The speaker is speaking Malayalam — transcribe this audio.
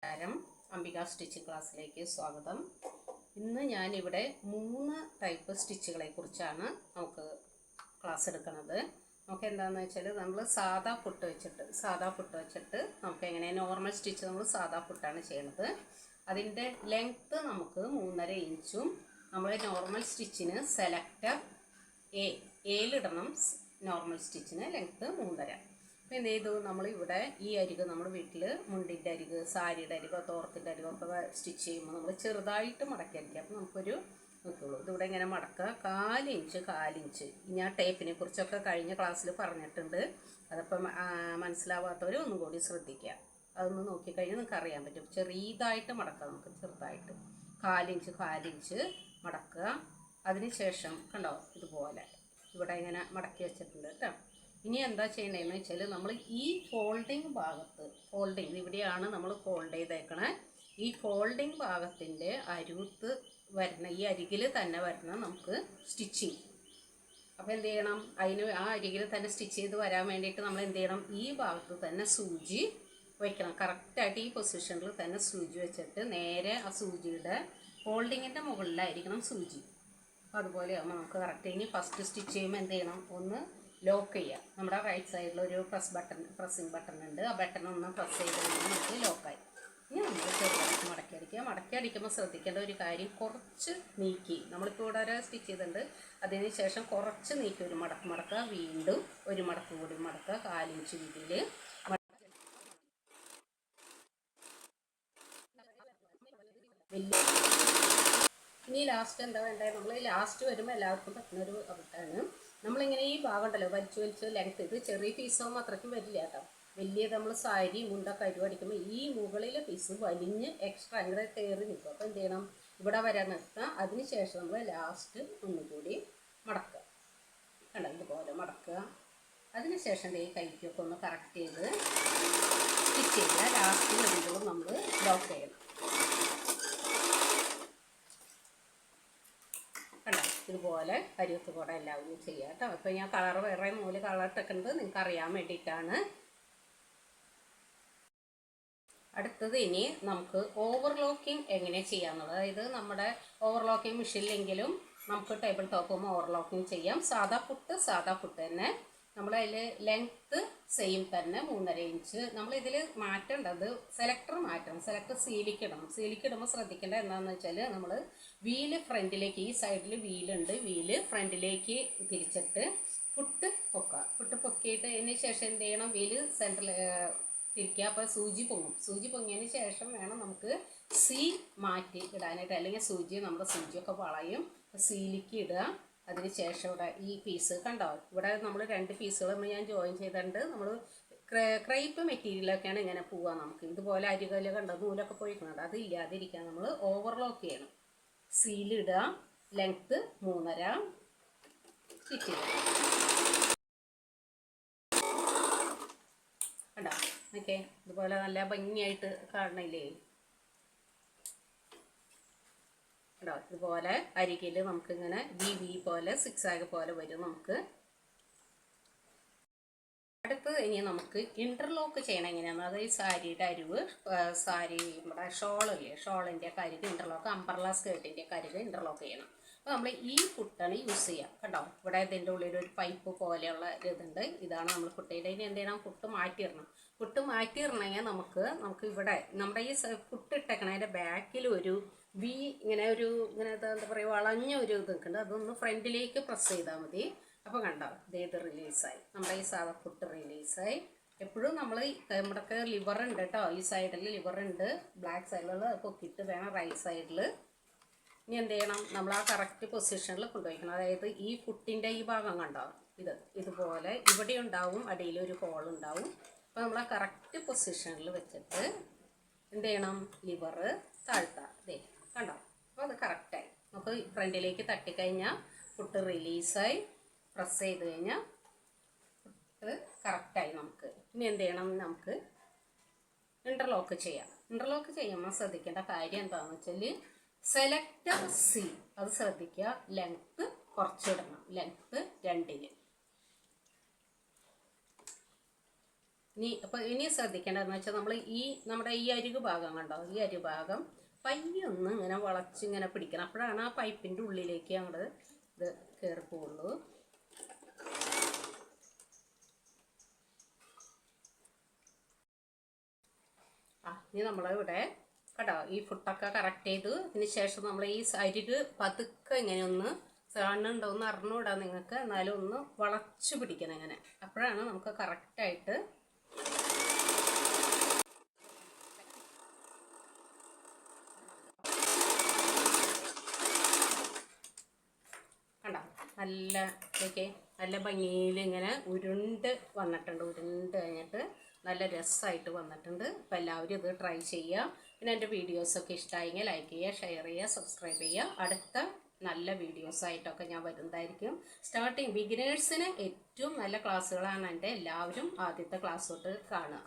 നമസ്കാരം, അംബിക സ്റ്റിച്ചിങ് ക്ലാസ്സിലേക്ക് സ്വാഗതം. ഇന്ന് ഞാനിവിടെ 3 ടൈപ്പ് സ്റ്റിച്ചുകളെ കുറിച്ചാണ് നമുക്ക് ക്ലാസ് എടുക്കുന്നത്. നമുക്ക് എന്താണെന്ന് വെച്ചാൽ നമ്മൾ സാധാ പുട്ട് വെച്ചിട്ട് നമുക്ക് എങ്ങനെ നോർമൽ സ്റ്റിച്ച് നമ്മൾ സാധാ പുട്ടാണ് ചെയ്യുന്നത്. അതിൻ്റെ ലെങ്ത്ത് നമുക്ക് 3.5 ഇഞ്ചും നമ്മൾ നോർമൽ സ്റ്റിച്ചിന് സെലക്ടർ ഏലിടണം. നോർമൽ സ്റ്റിച്ചിന് ലെങ്ത്ത് 3.5. അപ്പോൾ എന്ത് ചെയ്തു, നമ്മളിവിടെ ഈ അരിക് നമ്മുടെ വീട്ടിൽ മുണ്ടിൻ്റെ അരിക്, സാരിയുടെ അരികോ തോർത്തിൻ്റെ അരികോ ഒക്കെ സ്റ്റിച്ച് ചെയ്യുമ്പോൾ നമ്മൾ ചെറുതായിട്ട് മടക്കിയിരിക്കുക. അപ്പോൾ നമുക്കൊരു നോക്കുള്ളൂ, ഇതിവിടെ ഇങ്ങനെ മടക്കുക 4 ഇഞ്ച്. ഞാൻ ടേപ്പിനെ കുറിച്ചൊക്കെ കഴിഞ്ഞ ക്ലാസ്സിൽ പറഞ്ഞിട്ടുണ്ട്. അതപ്പം മനസ്സിലാവാത്തവർ ഒന്നും കൂടി ശ്രദ്ധിക്കുക. അതൊന്ന് നോക്കിക്കഴിഞ്ഞാൽ നിങ്ങൾക്ക് അറിയാൻ പറ്റും. ചെറിയതായിട്ട് മടക്കുക, നമുക്ക് ചെറുതായിട്ട് 4 ഇഞ്ച് മടക്കുക. അതിന് ശേഷം കണ്ടോ, ഇതുപോലെ ഇവിടെ ഇങ്ങനെ മടക്കി വെച്ചിട്ടുണ്ട് കേട്ടോ. ഇനി എന്താ ചെയ്യേണ്ടതെന്ന് വെച്ചാൽ നമ്മൾ ഈ ഫോൾഡിങ് ഇവിടെയാണ് നമ്മൾ ഫോൾഡ് ചെയ്തേക്കണേ. ഈ ഫോൾഡിങ് ഭാഗത്തിൻ്റെ അരുത്ത് വരണം, ഈ അരികിൽ തന്നെ വരണം നമുക്ക് സ്റ്റിച്ചിങ്. അപ്പോൾ എന്ത് ചെയ്യണം, ആ അരികിൽ തന്നെ സ്റ്റിച്ച് ചെയ്ത് വരാൻ വേണ്ടിയിട്ട് നമ്മൾ എന്ത് ചെയ്യണം, ഈ ഭാഗത്ത് തന്നെ സൂചി വയ്ക്കണം. കറക്റ്റായിട്ട് ഈ പൊസിഷനിൽ തന്നെ സൂചി വെച്ചിട്ട് നേരെ ആ സൂചിയുടെ ഫോൾഡിങ്ങിൻ്റെ മുകളിലായിരിക്കണം സൂചി. അപ്പോൾ അതുപോലെ ആകുമ്പോൾ നമുക്ക് കറക്റ്റ്. ഇനി ഫസ്റ്റ് സ്റ്റിച്ച് ചെയ്യുമ്പോൾ എന്ത് ചെയ്യണം, ഒന്ന് ലോക്ക് ചെയ്യുക. നമ്മുടെ റൈറ്റ് സൈഡിൽ ഒരു പ്രസ്സിങ് ബട്ടൺ ഉണ്ട്. ആ ബട്ടൺ ഒന്ന് പ്രസ് ചെയ്ത് കഴിഞ്ഞാൽ നമുക്ക് ലോക്കായി. ഇനി നമ്മൾ ചെറുതായിട്ട് മടക്കി അടിക്കുമ്പോൾ ശ്രദ്ധിക്കേണ്ട ഒരു കാര്യം, കുറച്ച് നീക്കി, നമ്മളിപ്പോൾ ഇവിടെ ഒരു സ്റ്റിച്ച് ചെയ്തിട്ടുണ്ട്, അതിന് ശേഷം കുറച്ച് നീക്കി ഒരു മടക്കുക, വീണ്ടും ഒരു മടക്ക് കൂടി മടക്കുക, 4 ഇഞ്ച് വീതിയിൽ. ഇനി ലാസ്റ്റ് എന്താ വേണ്ടത്, നമ്മൾ ലാസ്റ്റ് വരുമ്പോൾ എല്ലാവർക്കും പറ്റുന്നൊരു അബദ്ധമാണ്, നമ്മളിങ്ങനെ ഈ ഭാഗം ഉണ്ടല്ലോ വലിച്ച് ലെങ്ത്ത്, ഇത് ചെറിയ പീസാകുമ്പോൾ അത്രയ്ക്കും വരില്ല കേട്ടോ. വലിയത് നമ്മൾ സാരി മുണ്ടൊക്കെ അടിക്കുമ്പോൾ ഈ മുകളിലെ പീസ് വലിഞ്ഞ് എക്സ്ട്രാ ഇങ്ങനെ കയറി നിൽക്കും. അപ്പോൾ എന്ത് ചെയ്യണം, ഇവിടെ വരാൻ നിർത്തുക. അതിന് ശേഷം നമ്മൾ ലാസ്റ്റ് ഒന്നുകൂടി മടക്കുക, കണ്ടോ, ഇതുപോലെ മടക്കുക. അതിന് ശേഷം ഈ കൈക്കൊക്കെ ഒന്ന് കറക്റ്റ് ചെയ്ത് സ്റ്റിച്ച് ചെയ്യുക. ലാസ്റ്റ് വരുമ്പോഴും നമ്മൾ ലോക്ക് ചെയ്യണം. ഇതുപോലെ അരിയത്ത് കൂടെ എല്ലാവരും ചെയ്യുക കേട്ടോ. അപ്പോൾ ഞാൻ വേറെ 3 കളർ ഇട്ടിട്ടുണ്ട്, നിങ്ങൾക്ക് അറിയാൻ വേണ്ടിയിട്ടാണ്. അടുത്തത് ഇനി നമുക്ക് ഓവർലോക്കിംഗ് എങ്ങനെ ചെയ്യാമെന്നുള്ളത്. അതായത് നമ്മുടെ ഓവർലോക്കിംഗ് മെഷീനിലെങ്കിലും നമുക്ക് ടേബിൾ ടോപ്പും ഓവർലോക്കിംഗ് ചെയ്യാം. സാധാ പുട്ട് തന്നെ നമ്മളതിൽ ലെങ്ത്ത് സെയിം തന്നെ 3.5 ഇഞ്ച്. നമ്മളിതിൽ മാറ്റേണ്ടത് സെലക്ടർ മാറ്റണം. സെലക്ടർ സീലിക്കിടുമ്പോൾ ശ്രദ്ധിക്കേണ്ട എന്താണെന്ന് വെച്ചാൽ, നമ്മൾ വീല് ഫ്രണ്ടിലേക്ക്, ഈ സൈഡിൽ വീലുണ്ട്, വീല് ഫ്രണ്ടിലേക്ക് തിരിച്ചിട്ട് പുട്ട് പൊക്കിയിട്ട് അതിന് ശേഷം എന്ത് ചെയ്യണം, വീല് സെൻറ്ററിൽ തിരിക്കുക. അപ്പോൾ സൂചി പൊങ്ങിയതിന് ശേഷം വേണം നമുക്ക് സീ മാറ്റി ഇടാനായിട്ട്, അല്ലെങ്കിൽ നമ്മുടെ സൂചിയൊക്കെ വളയും. സീലിക്ക് ഇടുക. അതിന് ശേഷം ഇവിടെ ഈ പീസ് കണ്ടോ, ഇവിടെ നമ്മൾ 2 പീസുകൾ ഞാൻ ജോയിൻ ചെയ്തിട്ടുണ്ട്. നമ്മൾ ക്രൈപ്പ് മെറ്റീരിയലൊക്കെയാണ് ഇങ്ങനെ പോവുക. നമുക്ക് ഇതുപോലെ അരികല് കണ്ടോ, നൂലൊക്കെ പോയിക്കുന്നുണ്ട്, അത് ഇല്ലാതിരിക്കാൻ നമ്മൾ ഓവർലോക്ക് ചെയ്യണം. സീലിടുക, ലെങ്ത്ത് 3.5 സ്റ്റിച്ച് ചെയ്യുക. കണ്ടോ, ഓക്കെ, ഇതുപോലെ നല്ല ഭംഗിയായിട്ട് കാണണില്ലേ. കേട്ടോ, ഇതുപോലെ അരികിൽ നമുക്കിങ്ങനെ വി പോലെ സിക്സാഗ് പോലെ വരും. നമുക്ക് അടുത്ത് ഇനി നമുക്ക് ഇൻ്റർലോക്ക് ചെയ്യണം എങ്ങനെയാണ്. അതായത് സാരിയുടെ അരിവ്, സാരി നമ്മുടെ ഷോളില്ലേ, ഷോളിൻ്റെ അരിക് ഇൻ്റർലോക്ക്, അംബ്രല്ല സ്കേർട്ടിൻ്റെ അരിക് ഇൻ്റർലോക്ക് ചെയ്യണം. അപ്പോൾ നമ്മൾ ഈ പുട്ടാണ് യൂസ് ചെയ്യുക. കണ്ടോ, ഇവിടെ ഇതിൻ്റെ ഉള്ളിൽ ഒരു പൈപ്പ് പോലെയുള്ള ഇതുണ്ട്, ഇതാണ് നമ്മൾ പുട്ടയുടെ. ഇനി എന്ത് ചെയ്യണം, പുട്ട് മാറ്റിയിടണമെങ്കിൽ നമുക്ക് ഇവിടെ നമ്മുടെ ഈ പുട്ടിട്ടേക്കണതിൻ്റെ ബാക്കിൽ ഒരു വി ഇങ്ങനെ എന്താ പറയുക, വളഞ്ഞ ഒരു ഇത് നിൽക്കുന്നുണ്ട്, അതൊന്ന് ഫ്രണ്ടിലേക്ക് പ്രസ് ചെയ്താൽ മതി. അപ്പോൾ കണ്ടോ, ഇത് റിലീസായി, നമ്മുടെ ഈ സാധാ പുട്ട് റിലീസായി. എപ്പോഴും നമ്മുടെയൊക്കെ ലിവർ ഉണ്ട് കേട്ടോ, ഈ സൈഡിൽ ലിവർ ഉണ്ട്, ബ്ലാക്ക് സൈഡിൽ പൊക്കിയിട്ട് വേണം റൈറ്റ് സൈഡിൽ. ഇനി എന്ത് ചെയ്യണം, നമ്മൾ ആ കറക്റ്റ് പൊസിഷനിൽ കൊണ്ടുപോയിക്കണം. അതായത് ഈ പുട്ടിൻ്റെ ഈ ഭാഗം കണ്ടോ, ഇതുപോലെ ഇവിടെ ഉണ്ടാവും, അടിയിൽ ഒരു ഹോൾ ഉണ്ടാവും. അപ്പോൾ നമ്മൾ ആ കറക്റ്റ് പൊസിഷനിൽ വെച്ചിട്ട് എന്ത് ചെയ്യണം, ലിവർ താഴ്ത്താം. കണ്ടോ, അപ്പോൾ അത് കറക്റ്റായി. നമുക്ക് ഫ്രണ്ടിലേക്ക് തട്ടിക്കഴിഞ്ഞാൽ പുട്ട് റിലീസായി. പ്രസ് ചെയ്ത് കഴിഞ്ഞാൽ പുട്ട് കറക്റ്റായി. നമുക്ക് ഇനി എന്ത് ചെയ്യണം, നമുക്ക് ഇൻ്റർലോക്ക് ചെയ്യാം. ഇൻ്റർലോക്ക് ചെയ്യുമ്പോൾ ശ്രദ്ധിക്കേണ്ട കാര്യം എന്താണെന്ന് വെച്ചാൽ, സെലക്ടർ സി അത് ശ്രദ്ധിക്കുക, ലെങ്ത്ത് കുറച്ചിടണം, ലെങ്ത്ത് 2. ഇനി ശ്രദ്ധിക്കേണ്ടതെന്ന് വെച്ചാൽ നമ്മൾ നമ്മുടെ ഈ അരികു ഭാഗം കണ്ടോ, ഈ അരിഭാഗം പയ്യൊന്ന് ഇങ്ങനെ വളച്ചിങ്ങനെ പിടിക്കണം. അപ്പോഴാണ് ആ പൈപ്പിൻ്റെ ഉള്ളിലേക്ക് അങ്ങോട്ട് ഇത് കയറി പോവുള്ളൂ. ഇനി നമ്മളിവിടെ കേട്ടോ ഈ ഫുട്ടൊക്കെ കറക്റ്റ് ചെയ്തു. ഇതിന് ശേഷം നമ്മൾ ഈ അരിക് പതുക്കെ ഇങ്ങനെ ഒന്ന് കാണുന്നുണ്ടോ എന്ന് അറിഞ്ഞുകൂടാ നിങ്ങൾക്ക്, എന്നാലും ഒന്ന് വളച്ചു പിടിക്കണം ഇങ്ങനെ. അപ്പോഴാണ് നമുക്ക് കറക്റ്റായിട്ട് കണ്ടോ നല്ല ഭംഗിയിൽ ഇങ്ങനെ ഉരുണ്ട് വന്നിട്ടുണ്ട്. ഉരുണ്ട് കഴിഞ്ഞിട്ട് നല്ല രസമായിട്ട് വന്നിട്ടുണ്ട്. അപ്പോൾ എല്ലാവരും ഇത് ട്രൈ ചെയ്യുക. പിന്നെ എൻ്റെ വീഡിയോസൊക്കെ ഇഷ്ടമായെങ്കിൽ ലൈക്ക് ചെയ്യുക, ഷെയർ ചെയ്യുക, സബ്സ്ക്രൈബ് ചെയ്യുക. അടുത്ത നല്ല വീഡിയോസായിട്ടൊക്കെ ഞാൻ വരുന്നതായിരിക്കും. സ്റ്റാർട്ടിങ് ബിഗിനേഴ്സിന് ഏറ്റവും നല്ല ക്ലാസ്സുകളാണ് എൻ്റെ. എല്ലാവരും ആദ്യത്തെ ക്ലാസ് തൊട്ട് കാണുക.